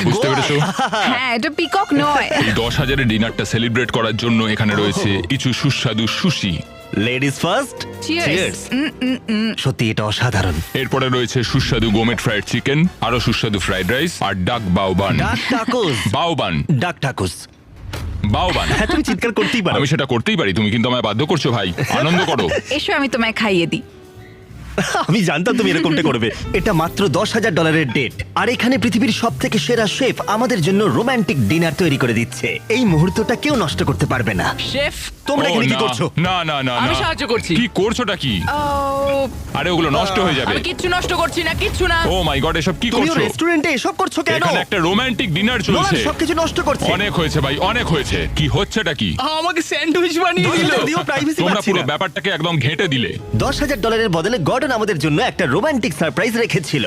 হ্যাঁ বুঝতে পেরেছো? হ্যাঁ, এটা পিকক নয়। এই 10,000-এর ডিনারটা সেলিব্রেট করার জন্য এখানে রয়েছে কিছু সুস্বাদু সুশি। Ladies first. Cheers. সত্যি এটা অসাধারণ। এরপরে রয়েছে সুস্বাদু গোমেট ফ্রাইড চিকেন, আরো সুস্বাদু ফ্রাইড রাইস আর ডাক বাউবান। ডাক টাকুস। বাউবান, ডাক টাকুস। বাউবান। হ্যাঁ, তুমি চিৎকার করতেই পারো। আমি সেটা করতেই পারি, তুমি কিন্তু আমায় বাধ্য করছো ভাই। আনন্দ করো। এসো আমি তোমায় খাইয়ে দিই। আমি জানতাম তুমি এরকমটা করবে। এটা মাত্র $10,000 ডেট, আর এখানে পৃথিবীর সব থেকে সেরা শেফ আমাদের জন্য রোমান্টিক ডিনার তৈরি করে দিচ্ছে। এই মুহূর্তটা কেউ নষ্ট করতে পারবে না। শেফ, তোমরা ও, এখানে কি না, করছো? না না না আমি না। সাহায্য করছি। কি করছোটা কি? ও, আরে ওগুলো নষ্ট হয়ে যাবে। আমি কিচ্ছু নষ্ট করছি না, কিচ্ছু না। ও মাই গড, এসব কি তুমি করছো? রেস্টুরেন্টে এসব করছো কেন? এখানে একটা রোমান্টিক ডিনার নোলান চলছে। সবকিছু নষ্ট করছে। অনেক হয়েছে ভাই, অনেক হয়েছে। কি হচ্ছেটা কি? আমাকে স্যান্ডউইচ বানিয়ে দিল। যদিও প্রাইভেসি তোমরা পাচ্ছি পুরো না। ব্যাপারটাকে একদম ঘেঁটে দিলে। $10,000 বদলে গর্ডন আমাদের জন্য একটা রোমান্টিক সারপ্রাইজ রেখেছিল।